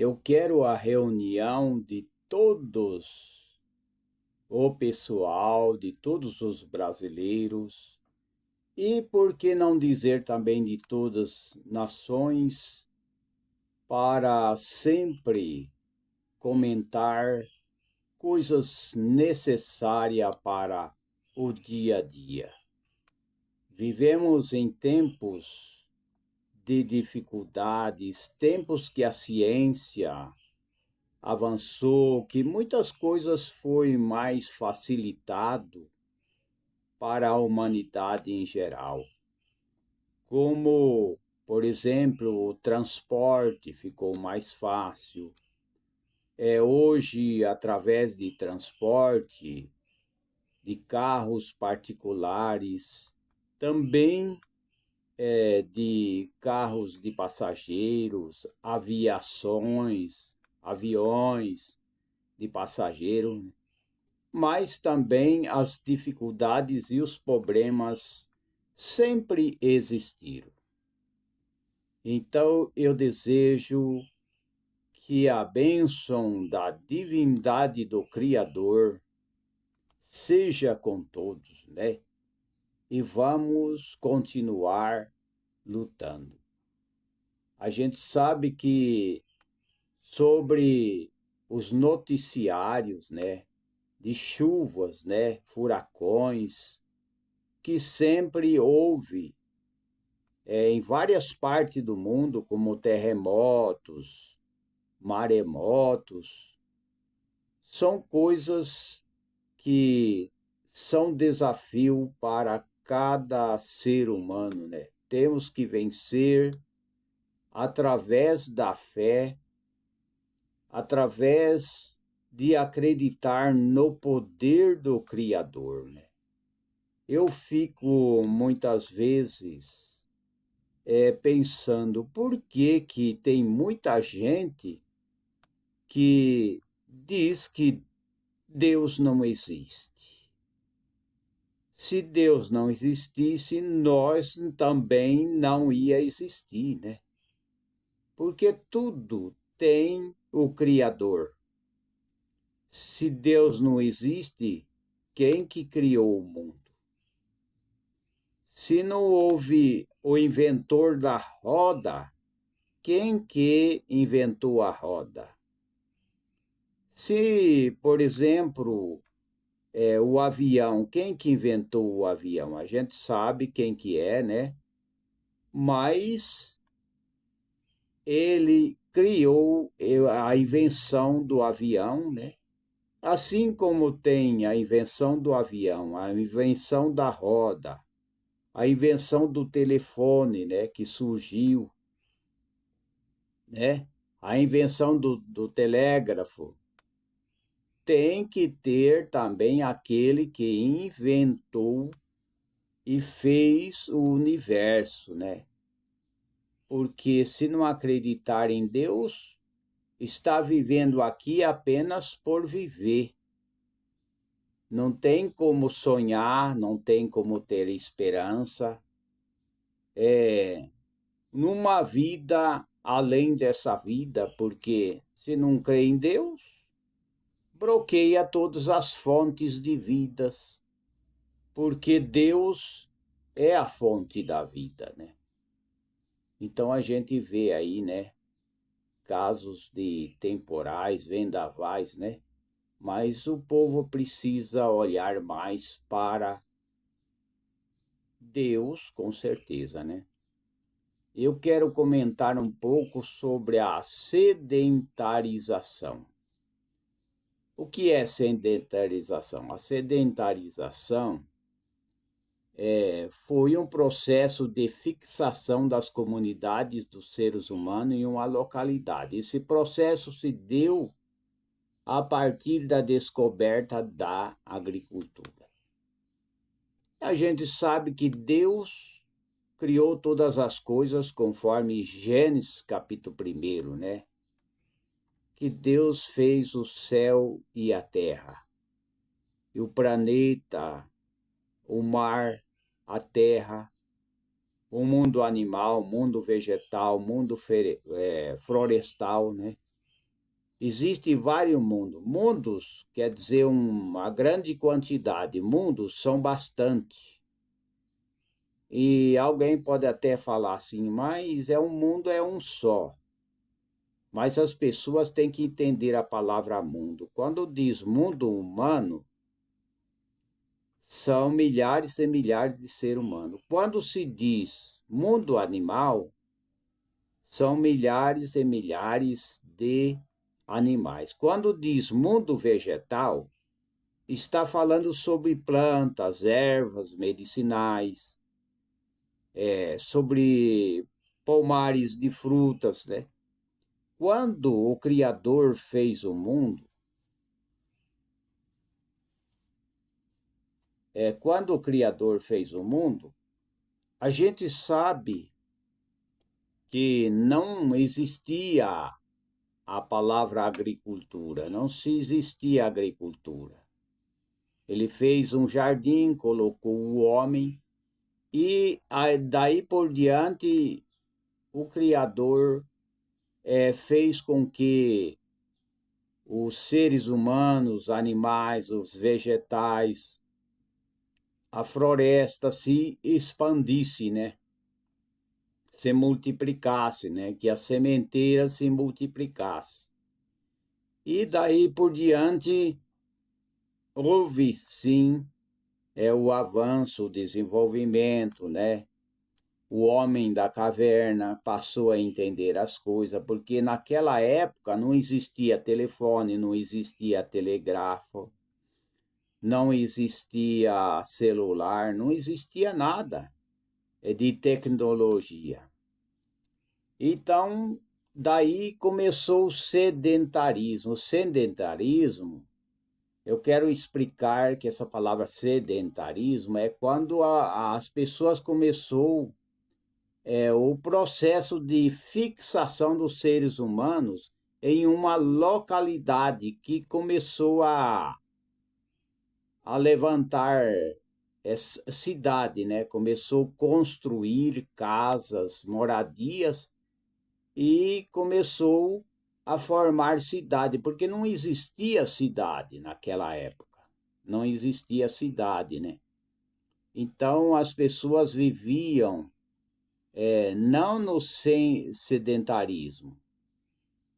Eu quero a reunião de todos o pessoal, de todos os brasileiros, e por que não dizer também de todas as nações, para sempre comentar coisas necessárias para o dia a dia. Vivemos em tempos de dificuldades, tempos que a ciência avançou, que muitas coisas foi mais facilitado para a humanidade em geral, como, por exemplo, o transporte ficou mais fácil. Hoje, através de transporte, de carros particulares, também de carros de passageiros, aviões de passageiro, mas também as dificuldades e os problemas sempre existiram. Então eu desejo que a bênção da divindade do Criador seja com todos, né? E vamos continuar lutando. A gente sabe que sobre os noticiários, né, de chuvas, né, furacões, que sempre houve em várias partes do mundo, como terremotos, maremotos, são coisas que são desafio para cada ser humano, né? Temos que vencer através da fé, através de acreditar no poder do Criador, né? Eu fico muitas vezes pensando por que que tem muita gente que diz que Deus não existe. Se Deus não existisse, nós também não ia existir, né? Porque tudo tem o Criador. Se Deus não existe, quem que criou o mundo? Se não houve o inventor da roda, quem que inventou a roda? Se, por exemplo, o avião, quem que inventou o avião? A gente sabe quem que é, né? Mas ele criou a invenção do avião, né? Assim como tem a invenção do avião, a invenção da roda, a invenção do telefone, né, que surgiu, né? A invenção do telégrafo, tem que ter também aquele que inventou e fez o universo, né? Porque se não acreditar em Deus, está vivendo aqui apenas por viver. Não tem como sonhar, não tem como ter esperança. Numa vida além dessa vida, porque se não crê em Deus, bloqueia todas as fontes de vidas, porque Deus é a fonte da vida, né? Então a gente vê aí, né, casos de temporais, vendavais, né? Mas o povo precisa olhar mais para Deus, com certeza, né? Eu quero comentar um pouco sobre a sedentarização. O que é sedentarização? A sedentarização foi um processo de fixação das comunidades dos seres humanos em uma localidade. Esse processo se deu a partir da descoberta da agricultura. A gente sabe que Deus criou todas as coisas conforme Gênesis capítulo 1, né? Que Deus fez o céu e a terra, e o planeta, o mar, a terra, o mundo animal, o mundo vegetal, o mundo florestal, né? Existem vários mundos. Mundos quer dizer uma grande quantidade. Mundos são bastante. E alguém pode até falar assim, mas um mundo é um só. Mas as pessoas têm que entender a palavra mundo. Quando diz mundo humano, são milhares e milhares de seres humanos. Quando se diz mundo animal, são milhares e milhares de animais. Quando diz mundo vegetal, está falando sobre plantas, ervas medicinais, sobre pomares de frutas, né? Quando o Criador fez o mundo, quando o Criador fez o mundo, a gente sabe que não existia a palavra agricultura, não se existia agricultura. Ele fez um jardim, colocou o homem, e daí por diante o Criador fez com que os seres humanos, os animais, os vegetais, a floresta se expandisse, né? Se multiplicasse, né? Que a sementeira se multiplicasse. E daí por diante houve sim o avanço, o desenvolvimento, né? O homem da caverna passou a entender as coisas, porque naquela época não existia telefone, não existia telegrafo, não existia celular, não existia nada de tecnologia. Então, daí começou o sedentarismo. O sedentarismo, eu quero explicar que essa palavra sedentarismo é quando as pessoas começou o processo de fixação dos seres humanos em uma localidade que começou a levantar cidade, né? Começou a construir casas, moradias e começou a formar cidade, porque não existia cidade naquela época. Não existia cidade, né? Então as pessoas viviam não no sedentarismo.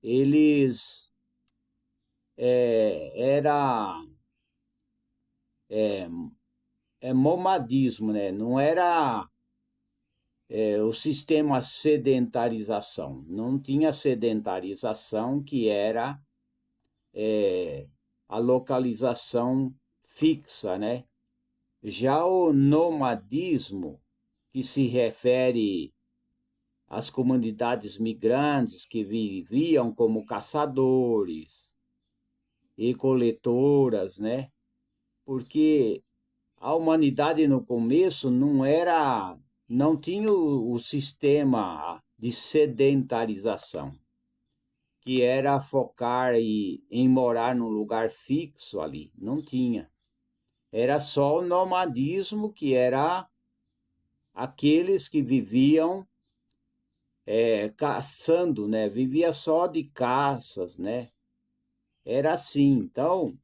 Eles era nomadismo, né? Não era o sistema sedentarização. Não tinha sedentarização, que era a localização fixa, né? Já o nomadismo, que se refere às comunidades migrantes que viviam como caçadores e coletoras, né? Porque a humanidade no começo não tinha o sistema de sedentarização, que era focar em morar num lugar fixo ali. Não tinha. Era só o nomadismo, que era aqueles que viviam caçando, né? Vivia só de caças, né? Era assim. Então,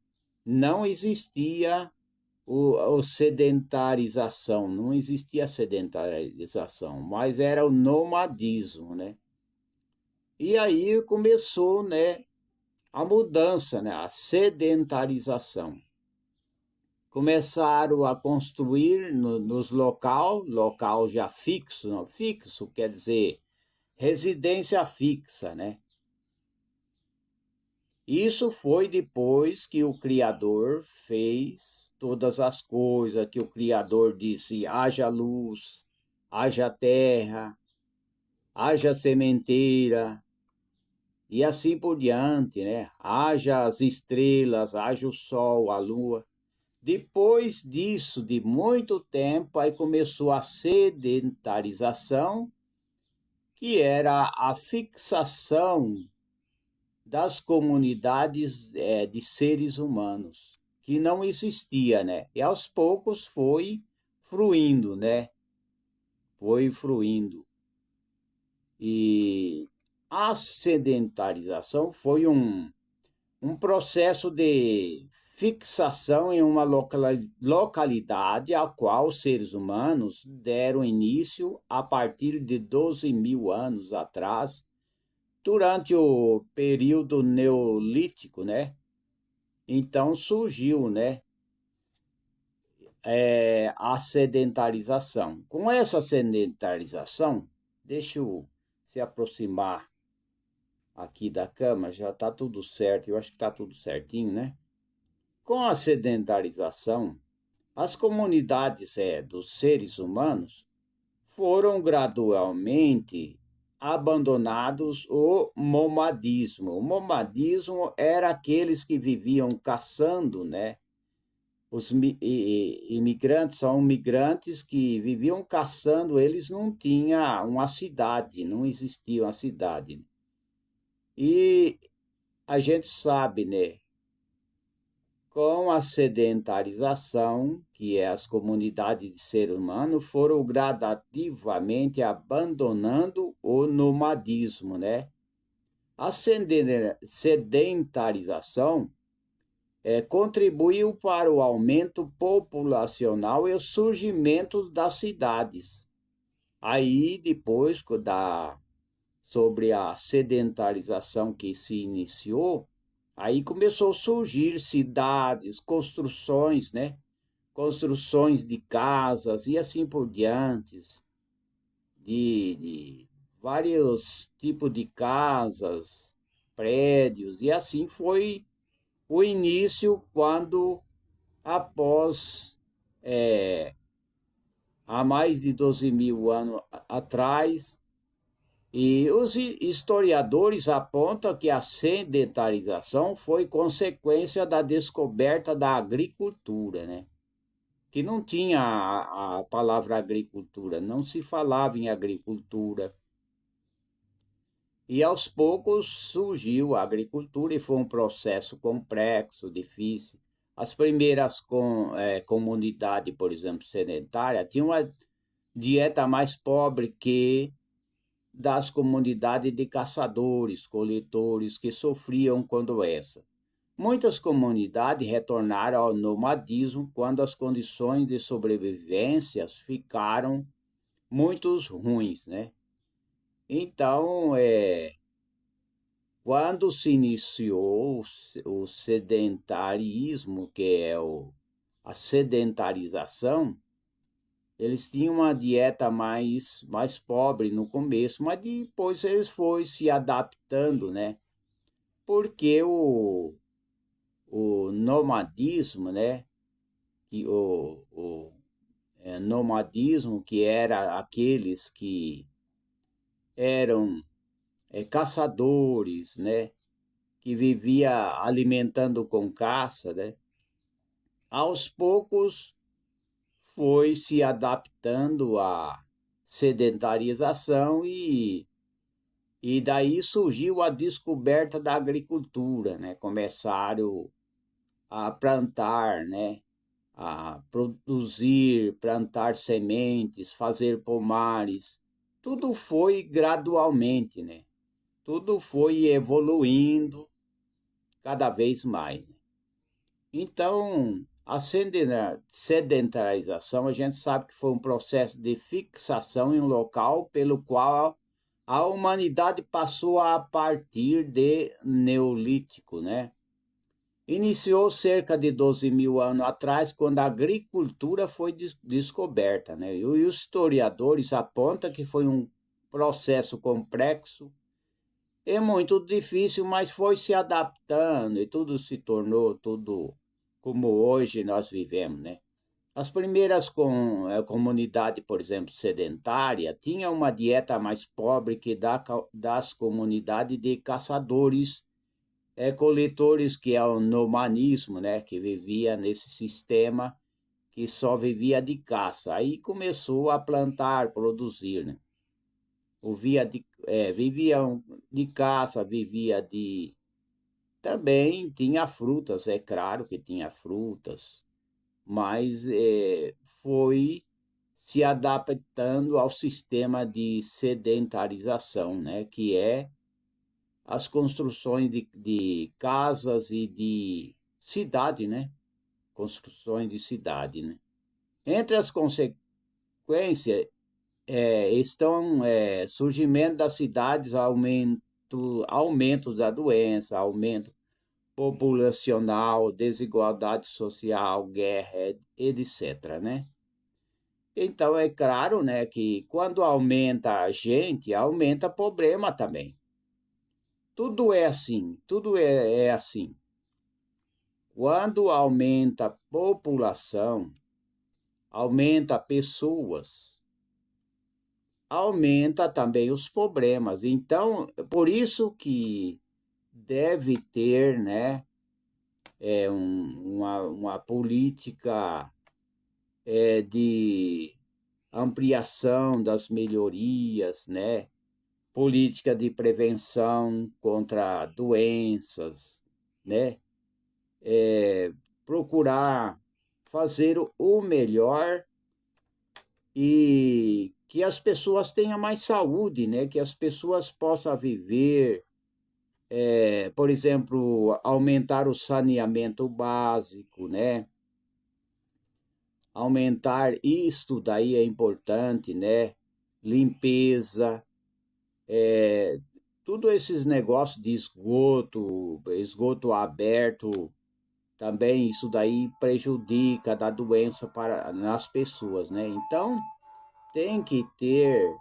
não existia o sedentarização, não existia sedentarização, mas era o nomadismo, né? E aí começou, né, a mudança, né, a sedentarização. Começaram a construir nos local já fixo, não, fixo quer dizer residência fixa, né? Isso foi depois que o Criador fez todas as coisas, que o Criador disse: haja luz, haja terra, haja sementeira, e assim por diante, né? Haja as estrelas, haja o sol, a lua. Depois disso, de muito tempo, aí começou a sedentarização, que era a fixação das comunidades de seres humanos, que não existia, né? E aos poucos foi fruindo, né? Foi fruindo. E a sedentarização foi um processo de fixação em uma localidade a qual os seres humanos deram início a partir de 12.000 anos atrás, durante o período neolítico, né? Então surgiu, né, a sedentarização. Com essa sedentarização, deixa eu se aproximar aqui da cama, já está tudo certo, eu acho que está tudo certinho, né? Com a sedentarização, as comunidades dos seres humanos foram gradualmente abandonados o nomadismo. O nomadismo era aqueles que viviam caçando, né? Os imigrantes são migrantes que viviam caçando, eles não tinham uma cidade, não existia uma cidade. E a gente sabe, né, com a sedentarização, que é as comunidades de ser humano, foram gradativamente abandonando o nomadismo, né? A sedentarização contribuiu para o aumento populacional e o surgimento das cidades. Aí, depois sobre a sedentarização que se iniciou, aí começou a surgir cidades, construções, né? Construções de casas e assim por diante, de vários tipos de casas, prédios, e assim foi o início quando, após, há mais de 12.000 anos atrás, e os historiadores apontam que a sedentarização foi consequência da descoberta da agricultura, né? Que não tinha a palavra agricultura, não se falava em agricultura. E aos poucos surgiu a agricultura e foi um processo complexo, difícil. As primeiras comunidades, por exemplo, sedentárias, tinham uma dieta mais pobre que das comunidades de caçadores, coletores, que sofriam com doença. Muitas comunidades retornaram ao nomadismo quando as condições de sobrevivência ficaram muito ruins, né? Então, quando se iniciou o sedentarismo, que é a sedentarização, eles tinham uma dieta mais pobre no começo, mas depois eles foram se adaptando, né? Porque o nomadismo, né? Que o nomadismo, que era aqueles que eram caçadores, né? Que vivia alimentando com caça, né? Aos poucos foi se adaptando à sedentarização e daí surgiu a descoberta da agricultura, né? Começaram a plantar, né? A produzir, plantar sementes, fazer pomares. Tudo foi gradualmente, né? Tudo foi evoluindo cada vez mais. Então, a sedentarização, a gente sabe que foi um processo de fixação em um local pelo qual a humanidade passou a partir de Neolítico, né? Iniciou cerca de 12.000 anos atrás, quando a agricultura foi descoberta, né? E os historiadores apontam que foi um processo complexo é muito difícil, mas foi se adaptando e tudo se tornou tudo como hoje nós vivemos, né? As primeiras comunidades, por exemplo, sedentária, tinham uma dieta mais pobre que das comunidades de caçadores, coletores, que é o nomanismo, né? Que vivia nesse sistema que só vivia de caça. Aí começou a plantar, produzir, né? Vivia de caça, vivia de. Também tinha frutas, é claro que tinha frutas, mas foi se adaptando ao sistema de sedentarização, né? Que é as construções de casas e de cidade, né? Construções de cidade, né? Entre as consequências estão surgimento das cidades, aumento da doença, aumento populacional, desigualdade social, guerra, etc., né? Então, é claro, né, que quando aumenta a gente, aumenta problema também. Tudo é assim, tudo é assim. Quando aumenta a população, aumenta pessoas, aumenta também os problemas. Então, por isso que deve ter, né, uma política de ampliação das melhorias, né, política de prevenção contra doenças, né, procurar fazer o melhor e que as pessoas tenham mais saúde, né? Que as pessoas possam viver, por exemplo, aumentar o saneamento básico, né? Aumentar isto daí é importante, né? Limpeza, tudo esses negócios de esgoto, esgoto aberto, também isso daí prejudica, dá doença nas pessoas, né? Então, tem que ter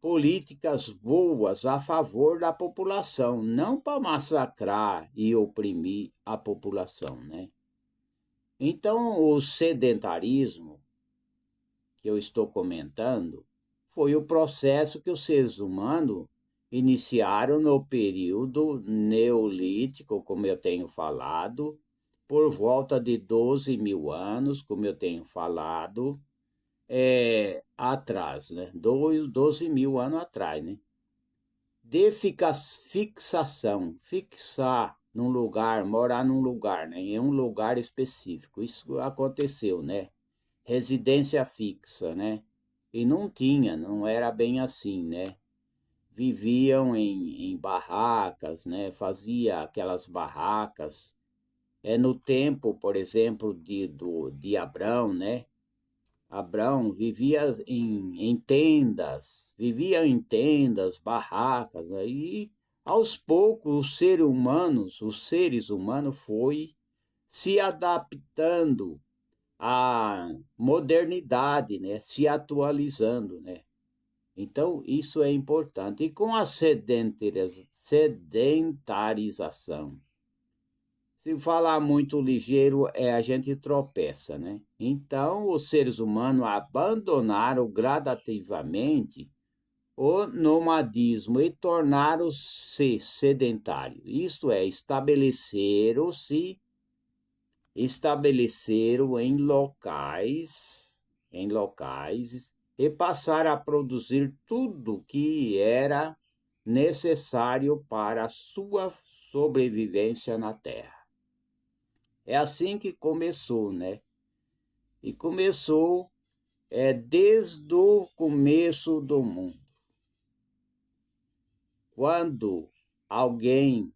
políticas boas a favor da população, não para massacrar e oprimir a população, né? Então, o sedentarismo que eu estou comentando foi o processo que os seres humanos iniciaram no período neolítico, como eu tenho falado, por volta de 12 mil anos, como eu tenho falado, atrás, né? 12 mil anos atrás, né? De fixação, fixar num lugar, morar num lugar, né? Em um lugar específico. Isso aconteceu, né? Residência fixa, né? E não tinha, não era bem assim, né? Viviam em barracas, né? Fazia aquelas barracas. No tempo, por exemplo, de Abrão, né? Abrão vivia em tendas, barracas, né? E aos poucos os seres humanos foi se adaptando à modernidade, né? Se atualizando, né? Então, isso é importante. E com a sedentarização, se falar muito ligeiro, a gente tropeça, né? Então, os seres humanos abandonaram gradativamente o nomadismo e tornaram-se sedentários. Isto é, estabeleceram em locais e passaram a produzir tudo que era necessário para a sua sobrevivência na Terra. É assim que começou, né? E começou desde o começo do mundo. Quando alguém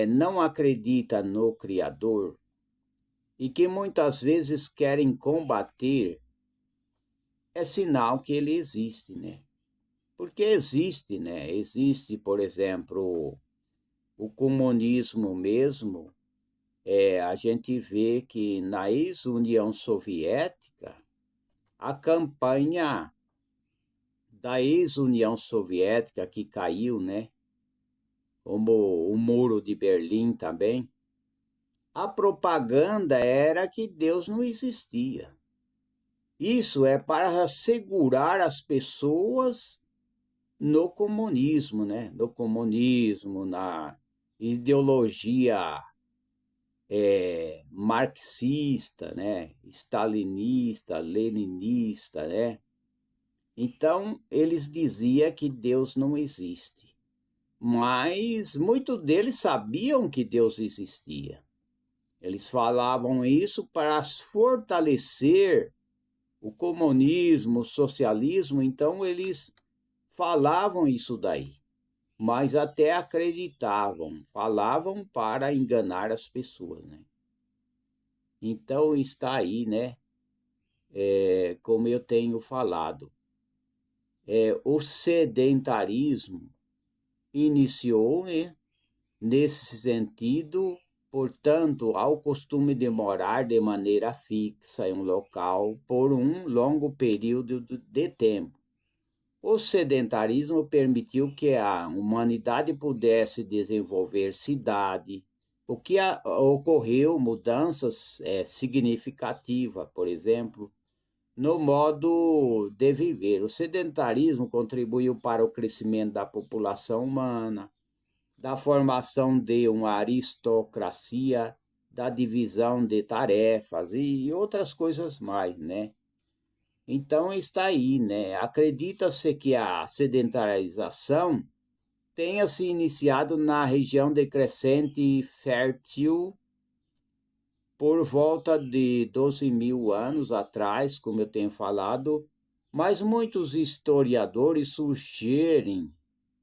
não acredita no Criador e que muitas vezes querem combater, é sinal que ele existe, né? Porque existe, né? Existe, por exemplo, o comunismo mesmo. A gente vê que na ex-União Soviética, a campanha da ex-União Soviética que caiu, né? Como o Muro de Berlim também, a propaganda era que Deus não existia. Isso é para segurar as pessoas no comunismo, né? No comunismo, na ideologia marxista, né? Stalinista, leninista, né? Então, eles diziam que Deus não existe. Mas muitos deles sabiam que Deus existia. Eles falavam isso para fortalecer o comunismo, o socialismo, então eles falavam isso daí. mas até acreditavam, falavam para enganar as pessoas, né? Então está aí, né? Como eu tenho falado, o sedentarismo iniciou, né, nesse sentido, portanto, ao costume de morar de maneira fixa em um local por um longo período de tempo. O sedentarismo permitiu que a humanidade pudesse desenvolver cidade, o que ocorreu mudanças significativas, por exemplo, no modo de viver. O sedentarismo contribuiu para o crescimento da população humana, da formação de uma aristocracia, da divisão de tarefas e outras coisas mais, né? Então está aí, né? Acredita-se que a sedentarização tenha se iniciado na região de Crescente Fértil por volta de 12 mil anos atrás, como eu tenho falado, mas muitos historiadores sugerem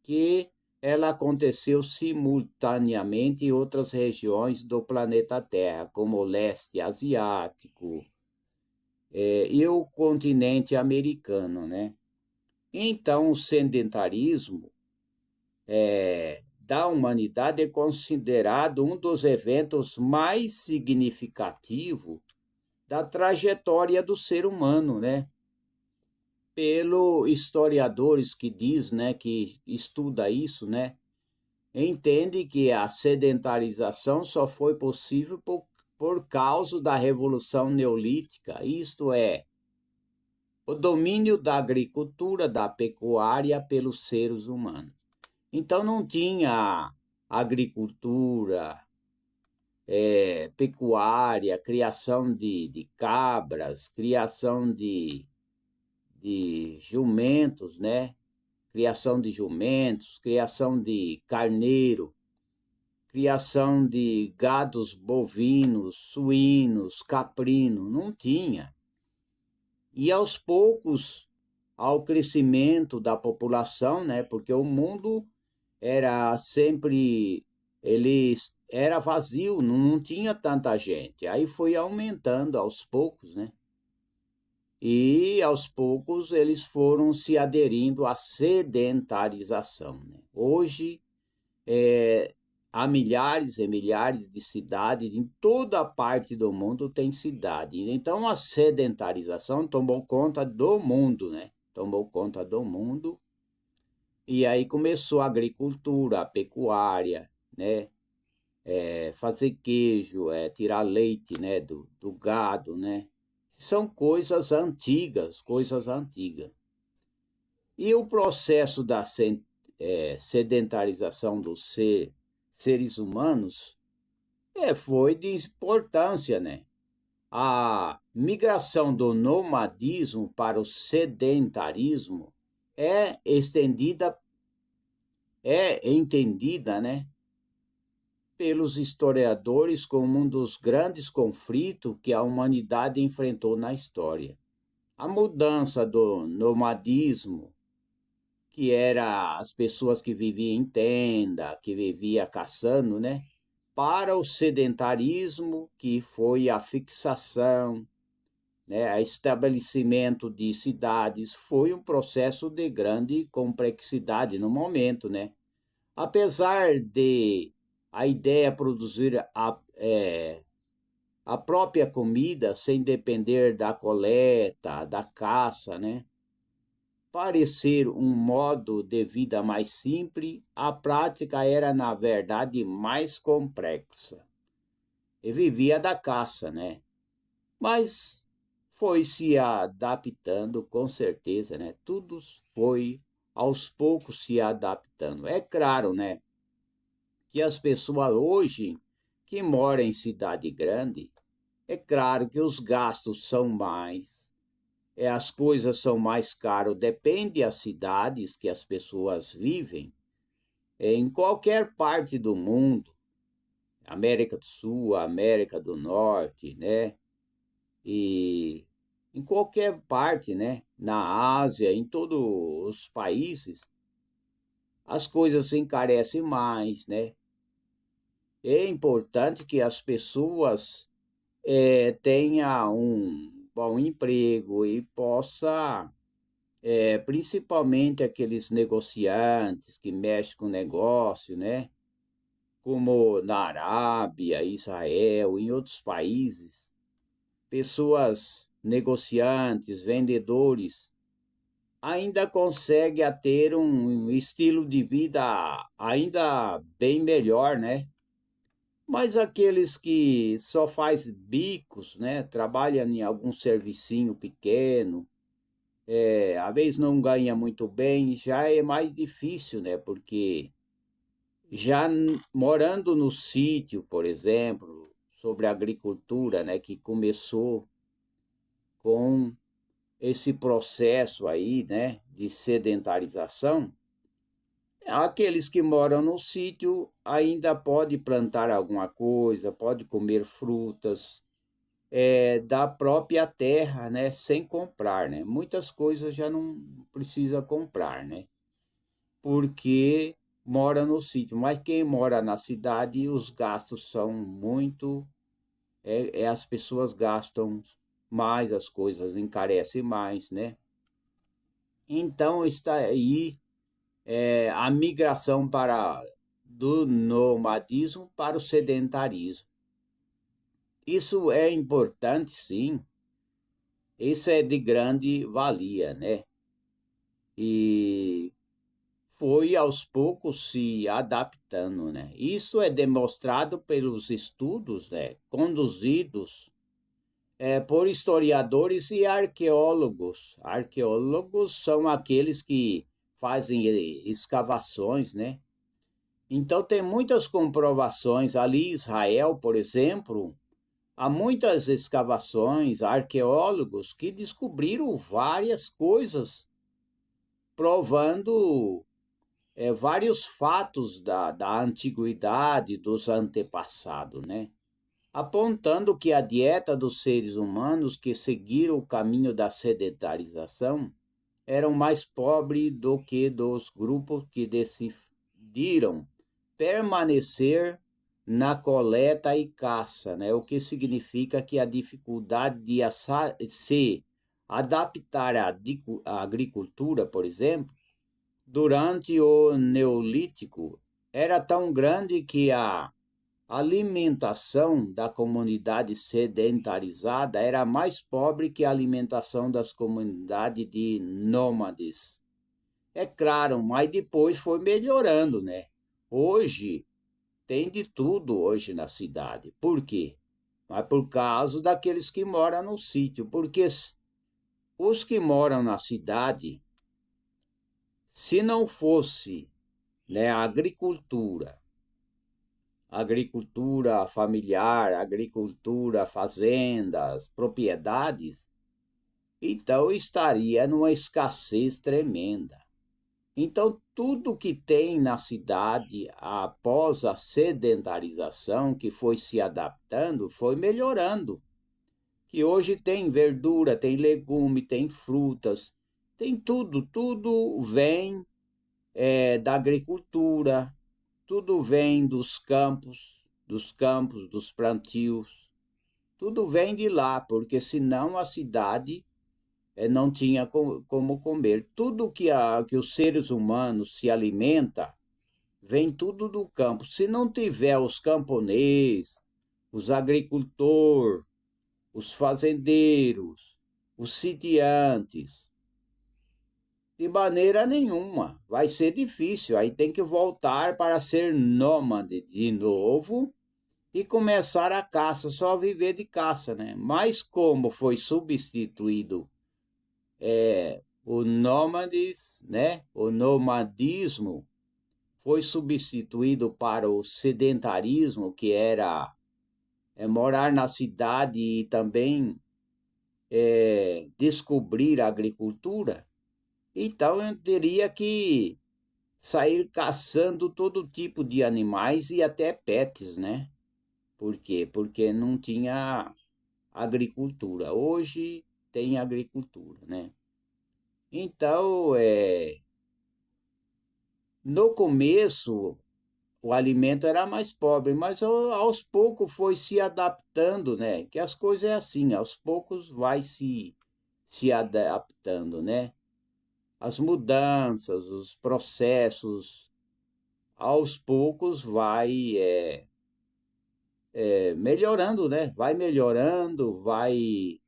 que ela aconteceu simultaneamente em outras regiões do planeta Terra, como o leste asiático, e o continente americano, né? Então, o sedentarismo da humanidade é considerado um dos eventos mais significativos da trajetória do ser humano, né? Pelo historiadores que diz, né, que estuda isso, né, entende que a sedentarização só foi possível por causa da Revolução Neolítica, isto é, o domínio da agricultura, da pecuária pelos seres humanos. Então não tinha agricultura, pecuária, criação de cabras, criação de jumentos, né? Criação de jumentos, criação de carneiro, criação de gados bovinos, suínos, caprinos, não tinha. E aos poucos, ao crescimento da população, né? Porque o mundo era sempre, ele era vazio, não tinha tanta gente. Aí foi aumentando aos poucos, né? E aos poucos eles foram se aderindo à sedentarização, né? Hoje há milhares e milhares de cidades, em toda parte do mundo tem cidade. Então a sedentarização tomou conta do mundo, né? Tomou conta do mundo. E aí começou a agricultura, a pecuária, né? Fazer queijo, tirar leite, né? Do gado, né? São coisas antigas, coisas antigas. E o processo da sedentarização dos seres humanos foi de importância, né? A migração do nomadismo para o sedentarismo é entendida, né, pelos historiadores como um dos grandes conflitos que a humanidade enfrentou na história. A mudança do nomadismo, que era as pessoas que viviam em tenda, que viviam caçando, né, para o sedentarismo, que foi a fixação, né, o estabelecimento de cidades, foi um processo de grande complexidade no momento, né? Apesar de a ideia produzir a própria comida sem depender da coleta, da caça, né? Parecer um modo de vida mais simples, a prática era, na verdade, mais complexa. E vivia da caça, né? Mas foi se adaptando, com certeza, né? Tudo foi aos poucos se adaptando. É claro, né, que as pessoas hoje que moram em cidade grande, é claro que os gastos são mais, as coisas são mais caras, depende das cidades que as pessoas vivem, em qualquer parte do mundo, América do Sul, América do Norte, né? E em qualquer parte, né? Na Ásia, em todos os países, as coisas encarecem mais, né? É importante que as pessoas tenham um bom emprego e possa, principalmente aqueles negociantes que mexem com negócio, né? Como na Arábia, Israel, em outros países, pessoas negociantes, vendedores, ainda conseguem a ter um estilo de vida ainda bem melhor, né? Mas aqueles que só faz bicos, né? Trabalham em algum servicinho pequeno, às vezes não ganha muito bem, já é mais difícil, né? Porque já morando no sítio, por exemplo, sobre a agricultura, né? Que começou com esse processo aí, né? De sedentarização. Aqueles que moram no sítio ainda pode plantar alguma coisa, pode comer frutas, da própria terra, né, sem comprar, né? Muitas coisas já não precisa comprar, né? Porque mora no sítio. Mas quem mora na cidade, os gastos são muito, as pessoas gastam mais, as coisas encarecem mais, né? Então está aí a migração do nomadismo para o sedentarismo. Isso é importante, sim. Isso é de grande valia, né? E foi aos poucos se adaptando, né? Isso é demonstrado pelos estudos, né, conduzidos por historiadores e arqueólogos. Arqueólogos são aqueles que fazem escavações, né? Então tem muitas comprovações ali em Israel, por exemplo, há muitas escavações, arqueólogos que descobriram várias coisas provando vários fatos da antiguidade, dos antepassados, né? Apontando que a dieta dos seres humanos que seguiram o caminho da sedentarização eram mais pobres do que dos grupos que decidiram permanecer na coleta e caça, né? O que significa que a dificuldade de se adaptar à agricultura, por exemplo, durante o Neolítico era tão grande que a alimentação da comunidade sedentarizada era mais pobre que a alimentação das comunidades de nômades. É claro, mas depois foi melhorando, né? Hoje tem de tudo hoje na cidade. Por quê? Mas por causa daqueles que moram no sítio, porque os que moram na cidade, se não fosse, né, a agricultura familiar, agricultura, fazendas, propriedades, então estaria numa escassez tremenda. Então, tudo que tem na cidade após a sedentarização, que foi se adaptando, foi melhorando. Que hoje tem verdura, tem legume, tem frutas, tem tudo, tudo vem da agricultura, tudo vem dos campos, dos plantios, tudo vem de lá, porque senão a cidade não tinha como comer. Tudo que os seres humanos se alimenta vem tudo do campo. Se não tiver os camponeses, os agricultores, os fazendeiros, os sitiantes, de maneira nenhuma. Vai ser difícil. Aí tem que voltar para ser nômade de novo e começar a caça, só viver de caça, né? Mas como foi substituído o nômades, né? O nomadismo foi substituído para o sedentarismo, que era morar na cidade e também descobrir a agricultura. Então eu teria que sair caçando todo tipo de animais e até pets, né? Por quê? Porque não tinha agricultura. Hoje tem agricultura, né? Então, No começo, o alimento era mais pobre, mas aos poucos foi se adaptando, né? Que as coisas é assim, aos poucos vai se adaptando, né? As mudanças, os processos, aos poucos vai melhorando, né? Vai melhorando, vai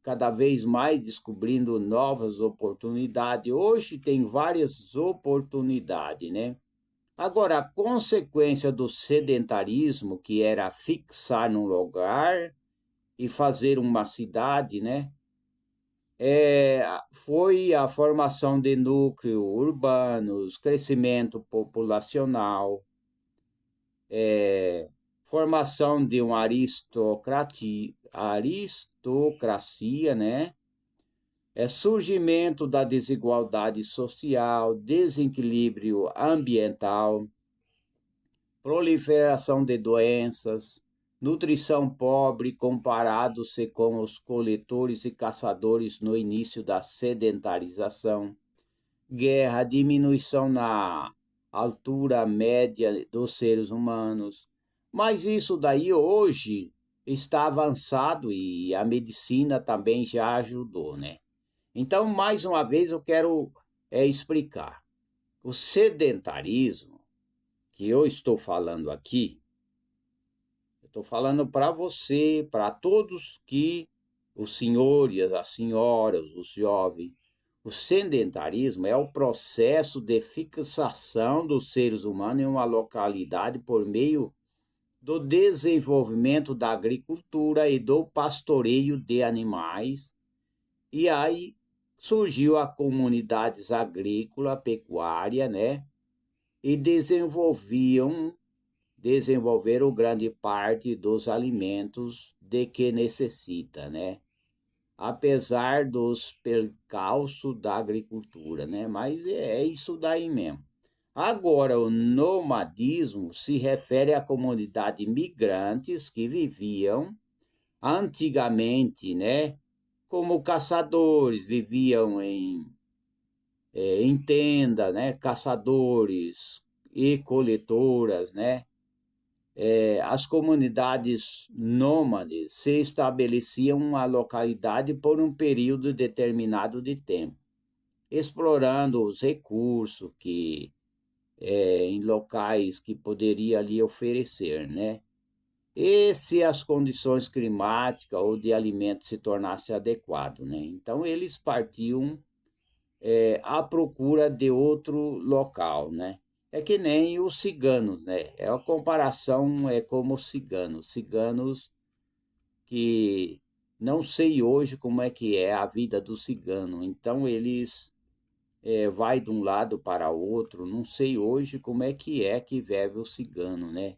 cada vez mais descobrindo novas oportunidades. Hoje tem várias oportunidades, né? Agora, a consequência do sedentarismo, que era fixar num lugar e fazer uma cidade, né? Foi a formação de núcleos urbanos, crescimento populacional, formação de uma aristocracia, né? Surgimento da desigualdade social, desequilíbrio ambiental, proliferação de doenças, nutrição pobre comparado-se com os coletores e caçadores no início da sedentarização, guerra, diminuição na altura média dos seres humanos. Mas isso daí hoje está avançado e a medicina também já ajudou, né? Então, mais uma vez, eu quero explicar. O sedentarismo que eu estou falando aqui, eu estou falando para você, para todos que, os senhores, as senhoras, os jovens, o sedentarismo é o processo de fixação dos seres humanos em uma localidade por meio do desenvolvimento da agricultura e do pastoreio de animais. E aí surgiu a comunidades agrícola, pecuária, né? E desenvolveram grande parte dos alimentos de que necessita, né? Apesar dos percalços da agricultura, né? Mas é isso daí mesmo. Agora, o nomadismo se refere a comunidades migrantes que viviam antigamente, né? Como caçadores, viviam em tenda, né? Caçadores e coletoras, né? As comunidades nômades se estabeleciam uma localidade por um período determinado de tempo, explorando os recursos que em locais que poderia ali oferecer, né? E se as condições climáticas ou de alimento se tornassem adequadas, né? Então eles partiam à procura de outro local, né? É que nem os ciganos, né? É a comparação é como os ciganos. Ciganos que não sei hoje como é que é a vida do cigano. Então eles vai de um lado para o outro. Não sei hoje como é que vive o cigano, né?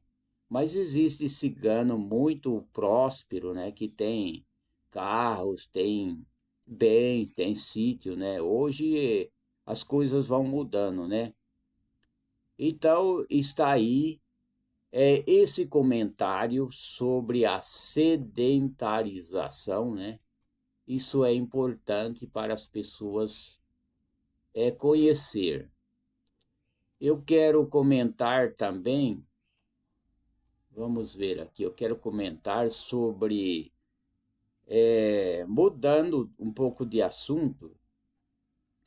Mas existe cigano muito próspero, né? Que tem carros, tem bens, tem sítio, né? Hoje as coisas vão mudando, né? Então está aí esse comentário sobre a sedentarização, né? Isso é importante para as pessoas conhecer. Eu quero comentar também, vamos ver aqui, eu quero comentar sobre, mudando um pouco de assunto,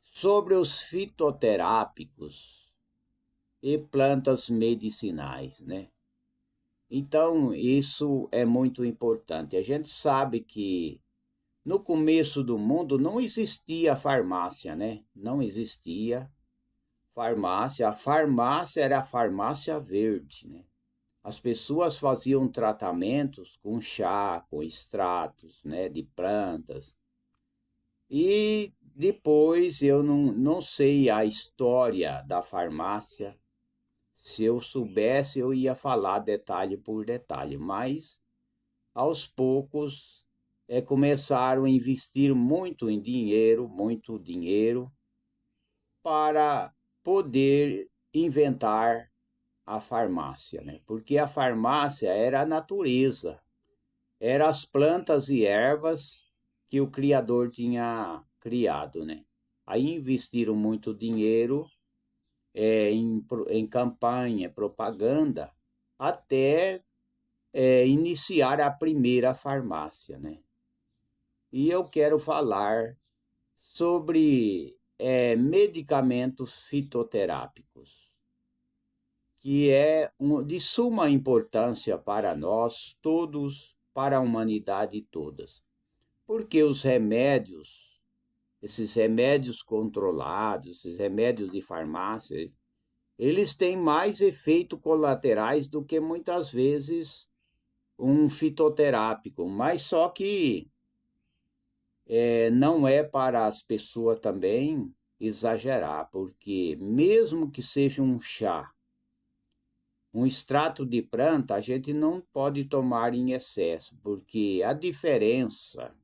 sobre os fitoterápicos e plantas medicinais, né? Então, isso é muito importante. A gente sabe que no começo do mundo não existia farmácia, né? Não existia farmácia. A farmácia era a farmácia verde, né? As pessoas faziam tratamentos com chá, com extratos, né, de plantas. E depois eu não sei a história da farmácia. Se eu soubesse, eu ia falar detalhe por detalhe, mas aos poucos começaram a investir muito dinheiro, para poder inventar a farmácia, né? Porque a farmácia era a natureza, eram as plantas e ervas que o Criador tinha criado, né? Aí investiram muito dinheiro em campanha, propaganda, até iniciar a primeira farmácia, né? E eu quero falar sobre medicamentos fitoterápicos, que é de suma importância para nós todos, para a humanidade todas. Porque os remédios, esses remédios controlados, esses remédios de farmácia, eles têm mais efeitos colaterais do que muitas vezes um fitoterápico, mas só que não é para as pessoas também exagerar, porque mesmo que seja um chá, um extrato de planta, a gente não pode tomar em excesso, porque a diferença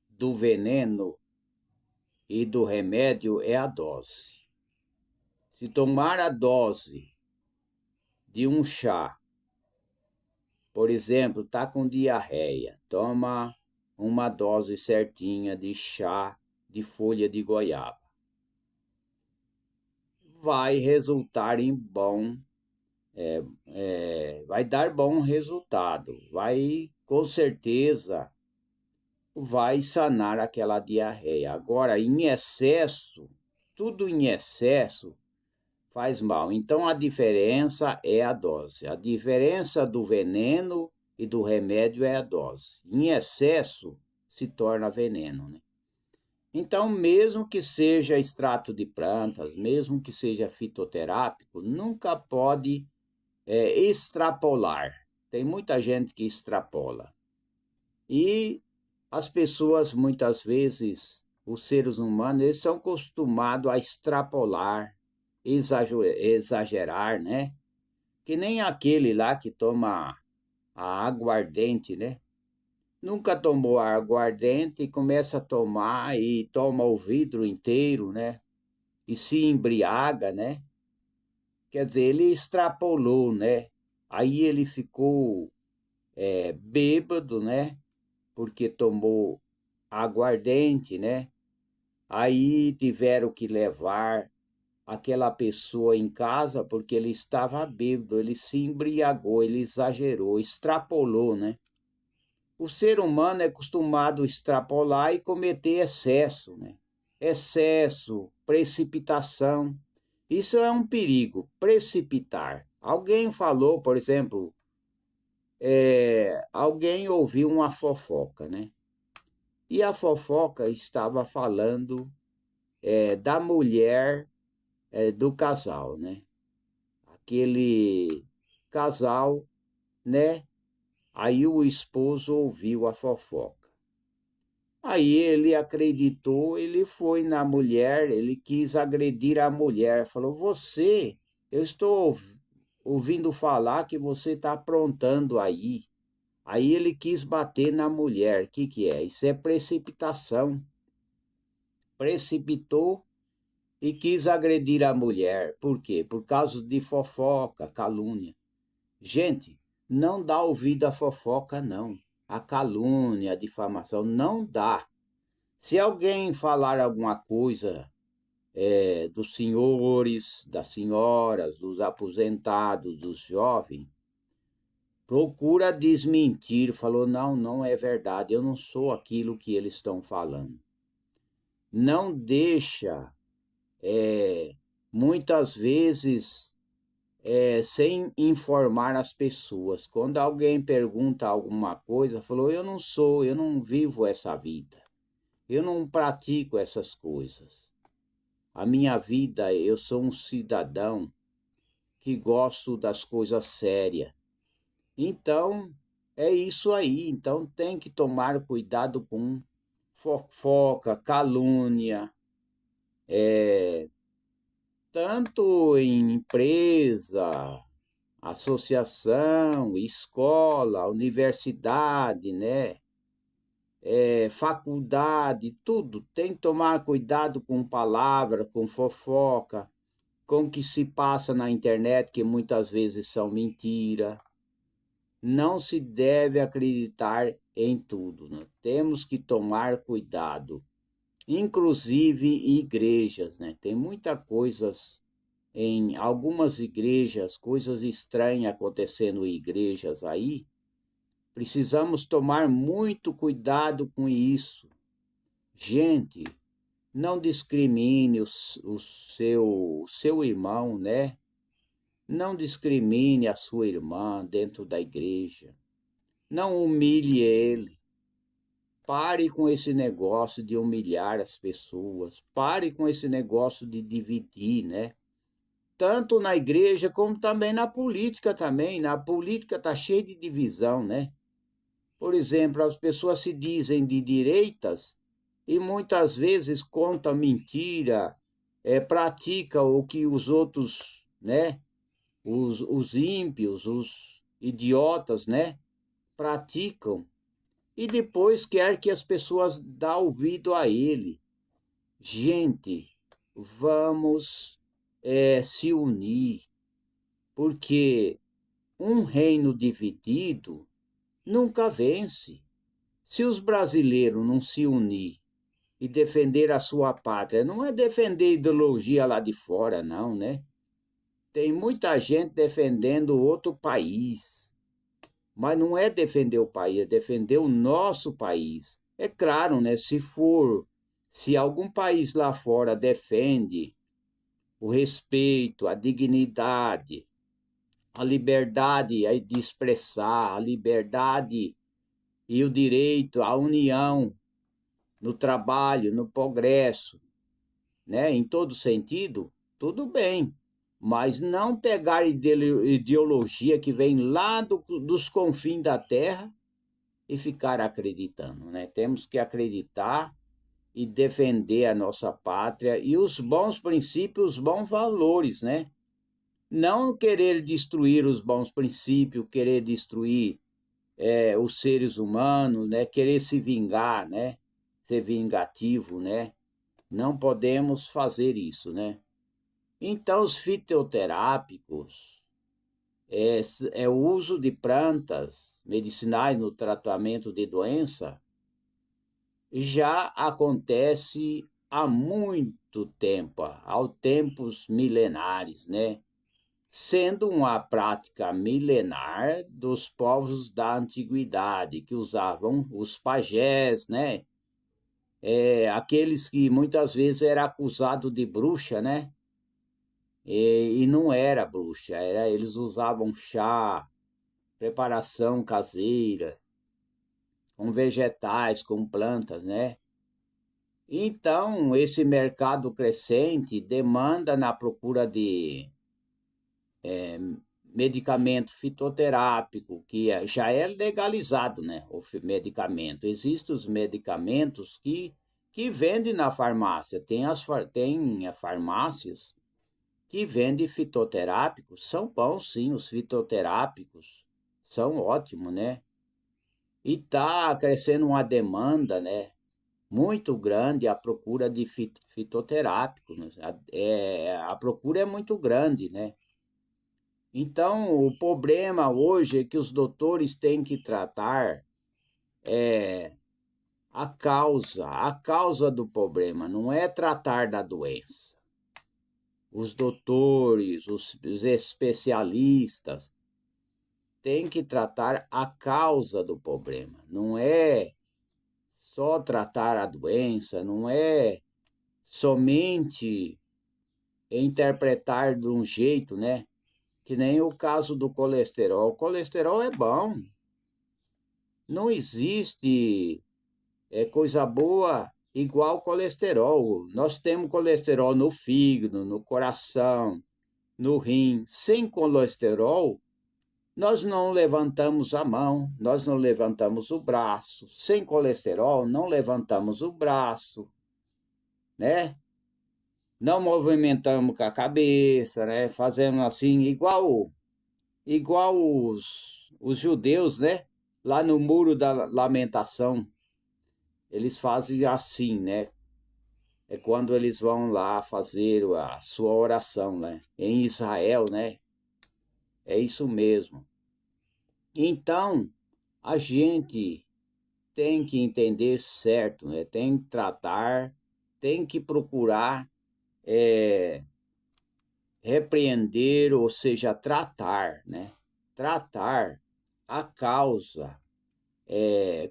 do veneno e do remédio é a dose. Se tomar a dose de um chá, por exemplo, está com diarreia, toma uma dose certinha de chá de folha de goiaba. Vai resultar em vai dar bom resultado, vai com certeza vai sanar aquela diarreia. Agora, em excesso, tudo em excesso faz mal. Então, a diferença é a dose. A diferença do veneno e do remédio é a dose. Em excesso, se torna veneno, né? Então, mesmo que seja extrato de plantas, mesmo que seja fitoterápico, nunca pode extrapolar. Tem muita gente que extrapola. E as pessoas, muitas vezes, os seres humanos, eles são acostumados a extrapolar, exagerar, né? Que nem aquele lá que toma a aguardente, né? Nunca tomou a aguardente e começa a tomar e toma o vidro inteiro, né? E se embriaga, né? Quer dizer, ele extrapolou, né? Aí ele ficou bêbado, né? Porque tomou aguardente, né? Aí tiveram que levar aquela pessoa em casa porque ele estava bêbado, ele se embriagou, ele exagerou, extrapolou, né? O ser humano é acostumado a extrapolar e cometer excesso, né? Excesso, precipitação. Isso é um perigo, precipitar. Alguém falou, por exemplo, alguém ouviu uma fofoca, né? E a fofoca estava falando da mulher do casal, né? Aquele casal, né? Aí o esposo ouviu a fofoca. Aí ele acreditou, ele foi na mulher, ele quis agredir a mulher, falou: eu estou ouvindo falar que você está aprontando aí. Aí ele quis bater na mulher. O que que é? Isso é precipitação. Precipitou e quis agredir a mulher. Por quê? Por causa de fofoca, calúnia. Gente, não dá ouvido à fofoca, não. A calúnia, a difamação, não dá. Se alguém falar alguma coisa dos senhores, das senhoras, dos aposentados, dos jovens, procura desmentir. Falou: não, não é verdade, eu não sou aquilo que eles estão falando. Não deixa, muitas vezes, sem informar as pessoas. Quando alguém pergunta alguma coisa, falou: eu não vivo essa vida. Eu não pratico essas coisas. A minha vida, eu sou um cidadão que gosto das coisas sérias. Então, é isso aí. Então, tem que tomar cuidado com fofoca, calúnia, tanto em empresa, associação, escola, universidade, né? Faculdade, tudo. Tem que tomar cuidado com palavra, com fofoca, com o que se passa na internet, que muitas vezes são mentira. Não se deve acreditar em tudo, né? Temos que tomar cuidado. inclusive igrejas, né? Tem muita coisas em algumas igrejas, coisas estranhas acontecendo em igrejas aí. Precisamos tomar muito cuidado com isso. Gente, não discrimine o seu irmão, né? Não discrimine a sua irmã dentro da igreja. Não humilhe ele. Pare com esse negócio de humilhar as pessoas. Pare com esse negócio de dividir, né? Tanto na igreja como também na política também. Na política está cheia de divisão, né? Por exemplo, as pessoas se dizem de direitas e muitas vezes contam mentira, praticam o que os outros, né? Os ímpios, os idiotas, né? Praticam. E depois quer que as pessoas dê ouvido a ele. Gente, vamos se unir, porque um reino dividido nunca vence. Se os brasileiros não se unir e defender a sua pátria, não é defender ideologia lá de fora, não, né? Tem muita gente defendendo outro país, mas não é defender o país, é defender o nosso país. É claro, né? Se algum país lá fora defende o respeito, a dignidade, a liberdade de expressar, a liberdade e o direito à união no trabalho, no progresso, né? Em todo sentido, tudo bem. Mas não pegar ideologia que vem lá dos confins da terra e ficar acreditando, né? Temos que acreditar e defender a nossa pátria e os bons princípios, os bons valores, né? Não querer destruir os bons princípios, querer destruir os seres humanos, né? Querer se vingar, né? Ser vingativo, né? Não podemos fazer isso, né? Então, os fitoterápicos é o uso de plantas medicinais no tratamento de doença já acontece há muito tempo, há tempos milenares, né? Sendo uma prática milenar dos povos da antiguidade, que usavam os pajés, né? Aqueles que muitas vezes era acusado de bruxa, né? E não era bruxa, eles usavam chá, preparação caseira, com vegetais, com plantas, né? Então, esse mercado crescente demanda na procura de medicamento fitoterápico, que já é legalizado, né? O medicamento. Existem os medicamentos que vendem na farmácia. Tem farmácias que vendem fitoterápicos. São bons, sim, os fitoterápicos. São ótimos, né? E está crescendo uma demanda, né? Muito grande a procura de fitoterápicos. Né? A procura é muito grande, né? Então, o problema hoje é que os doutores têm que tratar a causa do problema, não é tratar da doença. Os doutores, os especialistas têm que tratar a causa do problema, não é só tratar a doença, não é somente interpretar de um jeito, né? Que nem o caso do colesterol. O colesterol é bom. Não existe coisa boa igual colesterol. Nós temos colesterol no fígado, no coração, no rim. Sem colesterol, nós não levantamos a mão, nós não levantamos o braço. Sem colesterol, não levantamos o braço, né? Não movimentamos com a cabeça, né? Fazemos assim, igual os judeus, né? Lá no Muro da Lamentação, eles fazem assim, né? É quando eles vão lá fazer a sua oração, né? Em Israel, né? É isso mesmo. Então, a gente tem que entender certo, né? Tem que tratar tem que procurar repreender, ou seja, tratar, né? Tratar a causa,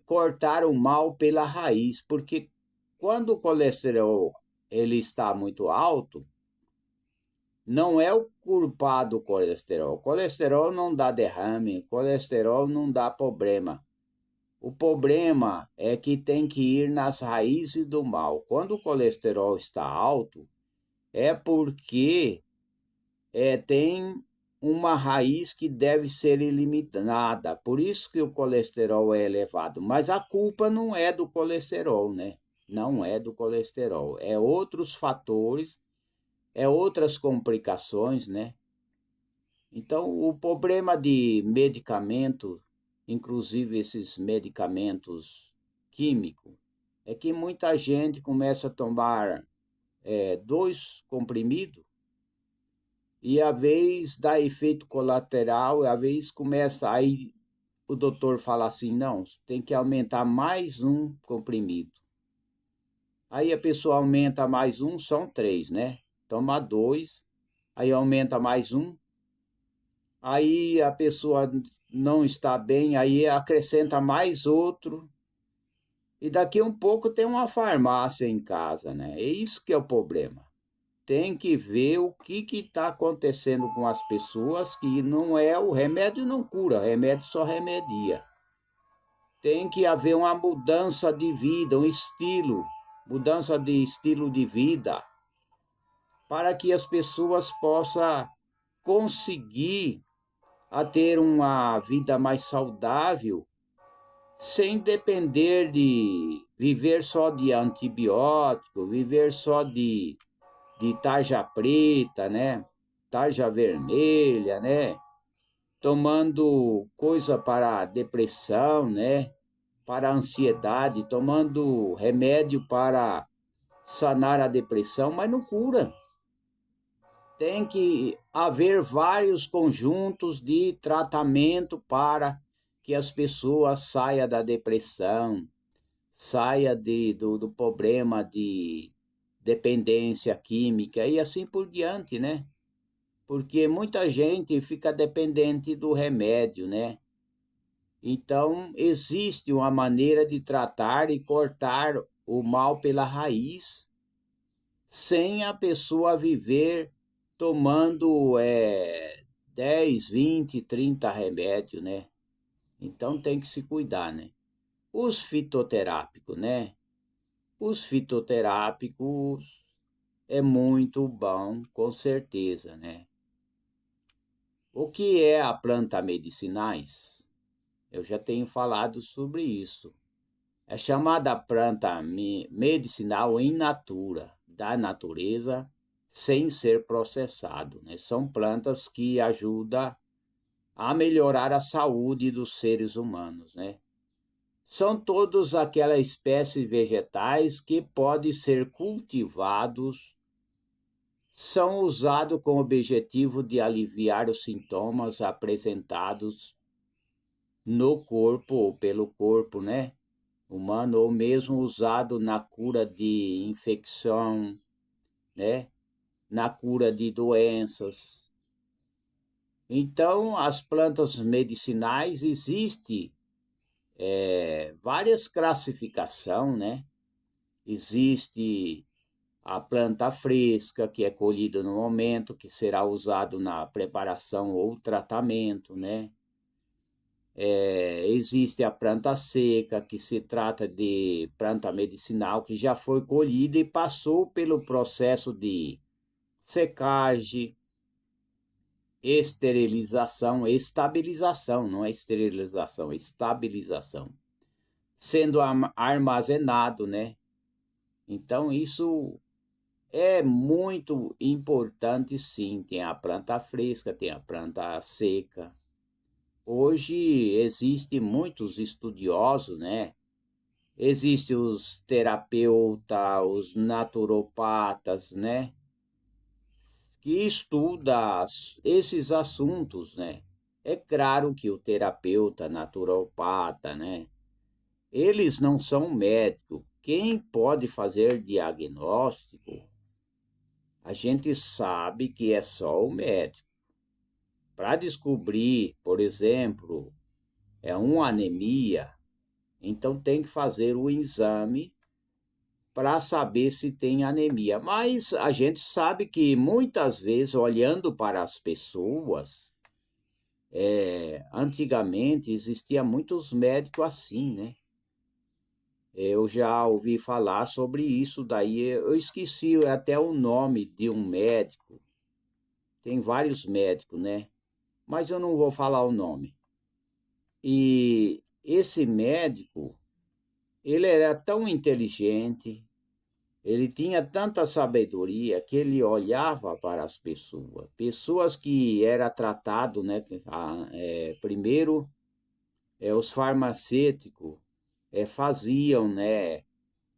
cortar o mal pela raiz, porque quando o colesterol ele está muito alto, não é o culpado o colesterol. O colesterol não dá derrame, o colesterol não dá problema. O problema é que tem que ir nas raízes do mal. Quando o colesterol está alto, é porque tem uma raiz que deve ser eliminada. Por isso que o colesterol é elevado. Mas a culpa não é do colesterol, né? Não é do colesterol. É outros fatores, é outras complicações, né? Então, o problema de medicamento, inclusive esses medicamentos químicos, é que muita gente começa a tomar 2 comprimidos e a vez dá efeito colateral, a vez começa, aí o doutor fala assim, não, tem que aumentar mais 1 comprimido. Aí a pessoa aumenta mais são 3, né? Toma 2, aí aumenta mais aí a pessoa não está bem, aí acrescenta mais outro, e daqui a um pouco tem uma farmácia em casa, né? É isso que é o problema. Tem que ver o que está acontecendo com as pessoas, que não é o remédio não cura, o remédio só remedia. Tem que haver uma mudança de vida, mudança de estilo de vida, para que as pessoas possam conseguir a ter uma vida mais saudável, sem depender de viver só de antibiótico, viver só de tarja preta, né? Tarja vermelha, né? Tomando coisa para depressão, né? Para ansiedade, tomando remédio para sanar a depressão, mas não cura. Tem que haver vários conjuntos de tratamento para que as pessoas saiam da depressão, saia do problema de dependência química e assim por diante, né? Porque muita gente fica dependente do remédio, né? Então, existe uma maneira de tratar e cortar o mal pela raiz, sem a pessoa viver tomando 10, 20, 30 remédios, né? Então, tem que se cuidar, né? Os fitoterápicos, né? Os fitoterápicos é muito bom, com certeza, né? O que é a planta medicinais? Eu já tenho falado sobre isso. É chamada planta medicinal in natura, da natureza, sem ser processado, né? São plantas que ajudam a melhorar a saúde dos seres humanos, né? São todos aquelas espécies vegetais que podem ser cultivados, são usados com o objetivo de aliviar os sintomas apresentados no corpo ou pelo corpo, né? Humano, ou mesmo usado na cura de infecção, né? Na cura de doenças. Então, as plantas medicinais existem várias classificações, né? Existe a planta fresca, que é colhida no momento, que será usado na preparação ou tratamento, né? Existe a planta seca, que se trata de planta medicinal que já foi colhida e passou pelo processo de secagem, esterilização, estabilização, não é esterilização, é estabilização, sendo armazenado, né? Então, isso é muito importante, sim. Tem a planta fresca, tem a planta seca. Hoje existem muitos estudiosos, né? Existem os terapeutas, os naturopatas, né? Que estudam esses assuntos, né? É claro que o terapeuta, naturopata, né? Eles não são médicos quem pode fazer diagnóstico, a gente sabe que é só o médico. Para descobrir, por exemplo, é uma anemia, então tem que fazer o exame para saber se tem anemia. Mas a gente sabe que muitas vezes, olhando para as pessoas, antigamente existia muitos médicos assim, né? Eu já ouvi falar sobre isso daí. Eu esqueci até o nome de um médico. Tem vários médicos, né? Mas eu não vou falar o nome. E esse médico, ele era tão inteligente, ele tinha tanta sabedoria que ele olhava para as pessoas. Pessoas que era tratado, né? Primeiro, os farmacêuticos faziam, né?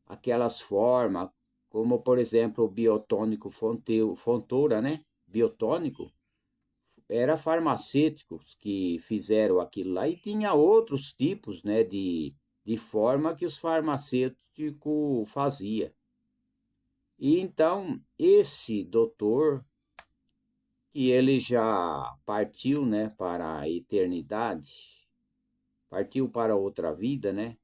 Aquelas formas, como por exemplo o biotônico Fontoura, né? Biotônico, era farmacêuticos que fizeram aquilo lá e tinha outros tipos, né, de forma que os farmacêuticos faziam. E então esse doutor, que ele já partiu, né, para a eternidade, partiu para outra vida, né?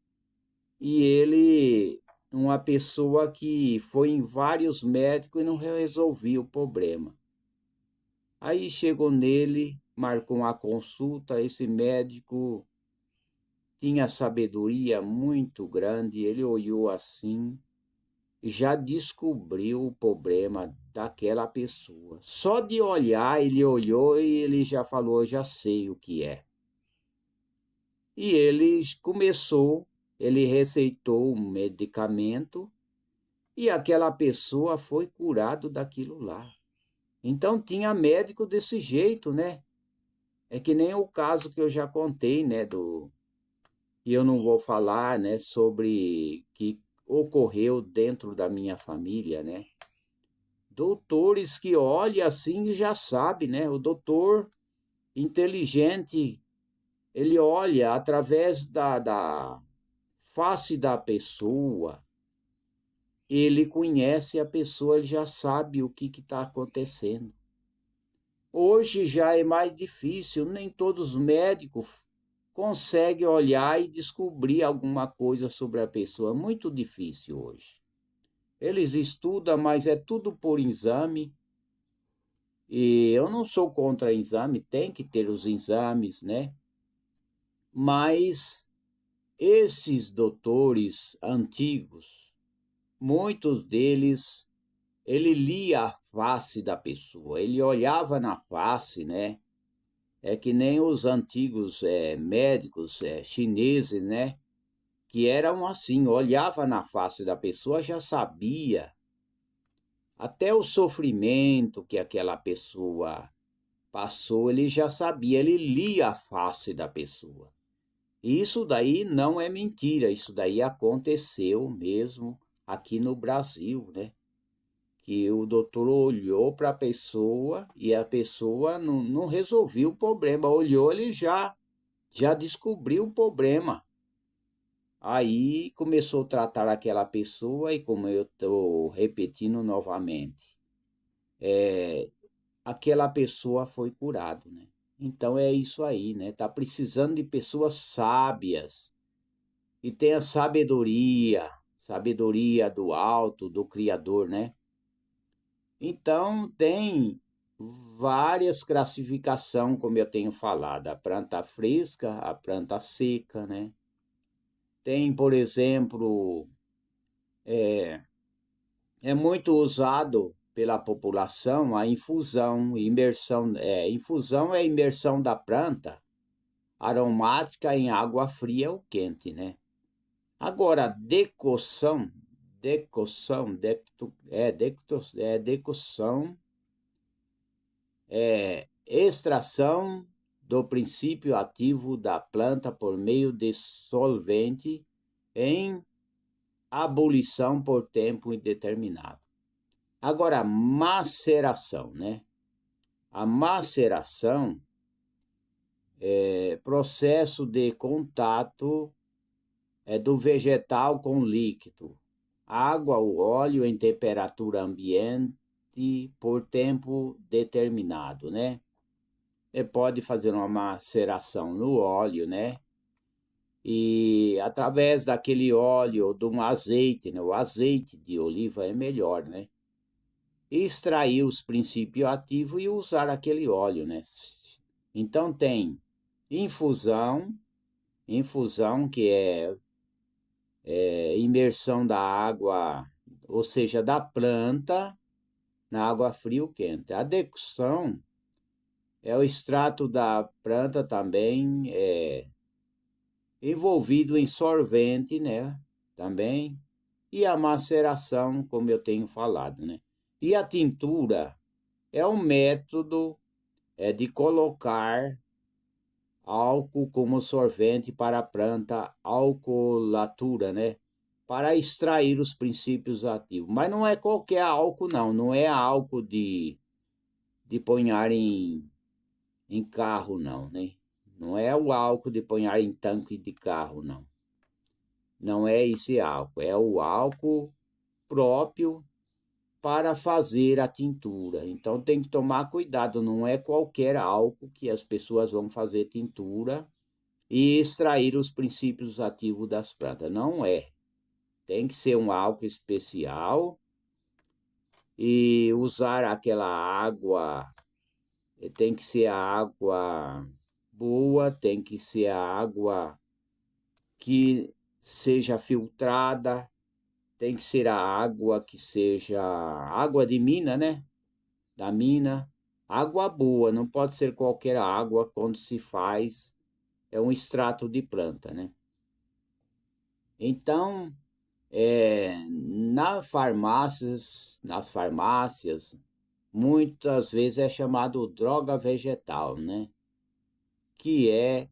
E ele, uma pessoa que foi em vários médicos e não resolvia o problema. Aí chegou nele, marcou uma consulta, esse médico tinha sabedoria muito grande, ele olhou assim, e já descobriu o problema daquela pessoa. Só de olhar, ele olhou e ele já falou, eu já sei o que é. E ele receitou um medicamento e aquela pessoa foi curado daquilo lá. Então tinha médico desse jeito, né? É que nem o caso que eu já contei, né, e eu não vou falar, né, sobre que ocorreu dentro da minha família, né? Doutores que olham assim e já sabe, né? O doutor inteligente, ele olha através da face da pessoa, ele conhece a pessoa, ele já sabe o que está acontecendo. Hoje já é mais difícil, nem todos os médicos conseguem olhar e descobrir alguma coisa sobre a pessoa. Muito difícil hoje. Eles estudam, mas é tudo por exame. E eu não sou contra exame, tem que ter os exames, né? Mas esses doutores antigos, muitos deles, ele lia a face da pessoa, ele olhava na face, né? É que nem os antigos médicos chineses, né? Que eram assim, olhava na face da pessoa, já sabia até o sofrimento que aquela pessoa passou, ele já sabia, ele lia a face da pessoa. E isso daí não é mentira, isso daí aconteceu mesmo aqui no Brasil, né? Que o doutor olhou para a pessoa e a pessoa não resolveu o problema, olhou, ele já descobriu o problema. Aí começou a tratar aquela pessoa e como eu estou repetindo novamente, aquela pessoa foi curada, né? Então é isso aí, né? Tá precisando de pessoas sábias e tenha sabedoria, sabedoria do alto, do Criador, né? Então tem várias classificações, como eu tenho falado, a planta fresca, a planta seca, né? Tem, por exemplo, é muito usado pela população a infusão, imersão, infusão é a imersão da planta aromática em água fria ou quente, né? Agora, decocção, extração do princípio ativo da planta por meio de solvente em abulição por tempo indeterminado. Agora, maceração, né? A maceração é processo de contato do vegetal com líquido. água ou óleo em temperatura ambiente por tempo determinado, né? Você pode fazer uma maceração no óleo, né? E através daquele óleo, de um azeite, né? O azeite de oliva é melhor, né? Extrair os princípios ativos e usar aquele óleo, né? Então tem infusão, infusão que é imersão da água, ou seja, da planta na água fria ou quente. A decocção é o extrato da planta também envolvido em solvente, né? Também. E a maceração, como eu tenho falado, né? E a tintura é um método de colocar álcool como solvente para a planta alcoolatura, né? Para extrair os princípios ativos. Mas não é qualquer álcool, não. Não é álcool de ponhar em carro, não, né? Não é o álcool de ponhar em tanque de carro, não. Não é esse álcool. É o álcool próprio para fazer a tintura. Então tem que tomar cuidado. Não é qualquer álcool que as pessoas vão fazer tintura e extrair os princípios ativos das plantas. Não é. Tem que ser um álcool especial e usar aquela água. Tem que ser a água boa, tem que ser a água que seja filtrada, tem que ser a água que seja água de mina, né? Da mina. Água boa, não pode ser qualquer água quando se faz um extrato de planta, né? Então, nas farmácias, muitas vezes é chamado droga vegetal, né? Que é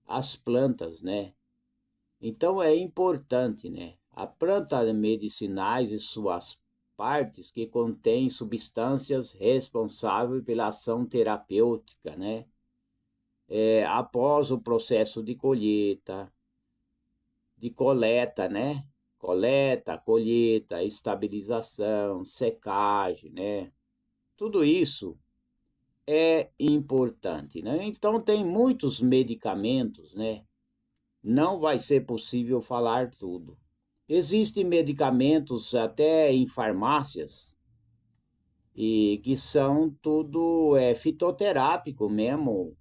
as plantas, né? Então é importante, né? A planta medicinais e suas partes que contêm substâncias responsáveis pela ação terapêutica, né? Após o processo de coleta, né? Coleta, colheita, estabilização, secagem, né? Tudo isso é importante, né? Então tem muitos medicamentos, né? Não vai ser possível falar tudo. Existem medicamentos até em farmácias e que são tudo fitoterápico mesmo,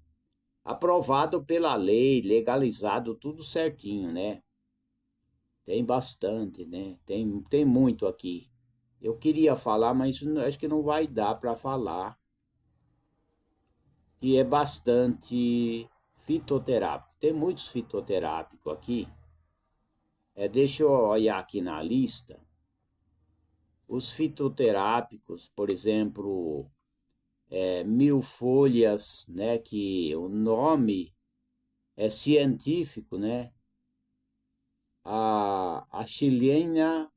aprovado pela lei, legalizado tudo certinho, né? Tem bastante, né? Tem muito aqui. Eu queria falar, mas acho que não vai dar para falar, que é bastante fitoterápico. Tem muitos fitoterápicos aqui. Deixa eu olhar aqui na lista. Os fitoterápicos, por exemplo, mil folhas, né, que o nome é científico, né? A Xilenia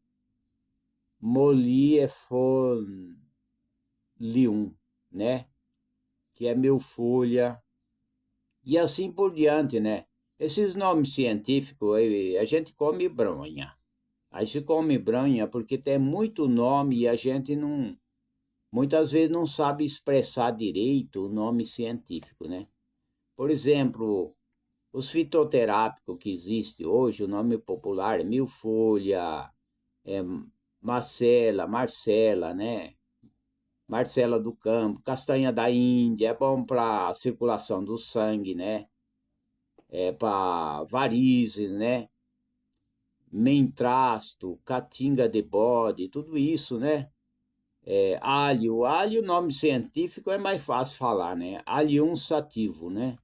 moliefolium, né? Que é mil folha, e assim por diante, né? Esses nomes científicos, a gente come bronha. A gente come bronha porque tem muito nome e a gente não, muitas vezes não sabe expressar direito o nome científico, né? Por exemplo, os fitoterápicos que existem hoje, o nome popular é milfolha, é Marcela, né? Marcela do campo, castanha da Índia, é bom para a circulação do sangue, né? É para varizes, né? Mentrasto, caatinga de bode, tudo isso, né? Alho, nome científico é mais fácil falar, né? Allium sativa, né?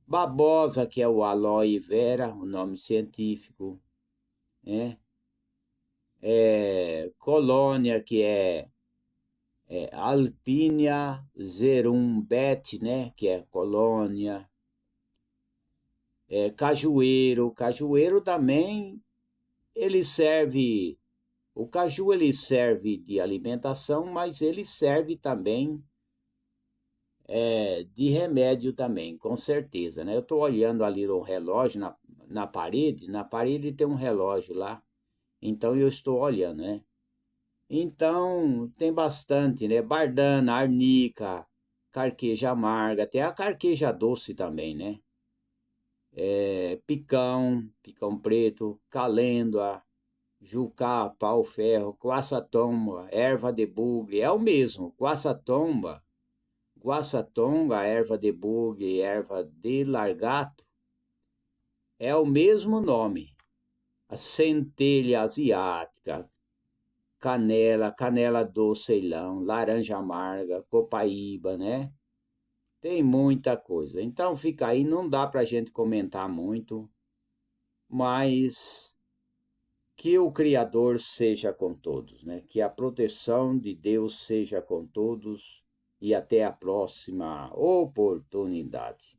Babosa, que é o aloe vera, o nome científico, né? Colônia, que é Alpinia zerumbet, né? Que é colônia. Cajueiro também, ele serve, o caju ele serve de alimentação, mas ele serve também de remédio também, com certeza, né? Eu estou olhando ali o relógio na parede tem um relógio lá, Então eu estou olhando, né? Então tem bastante, né? Bardana, arnica, carqueja amarga, tem a carqueja doce também, né? Picão preto, calêndula, jucá, pau-ferro, coaçatomba, erva de bugre, é o mesmo, coaçatomba, guaçatonga, erva de bugre, erva de largato, é o mesmo nome. A centelha asiática, canela, canela do Ceilão, laranja amarga, copaíba, né? Tem muita coisa. Então fica aí, não dá para a gente comentar muito, mas que o Criador seja com todos, né? Que a proteção de Deus seja com todos e até a próxima oportunidade.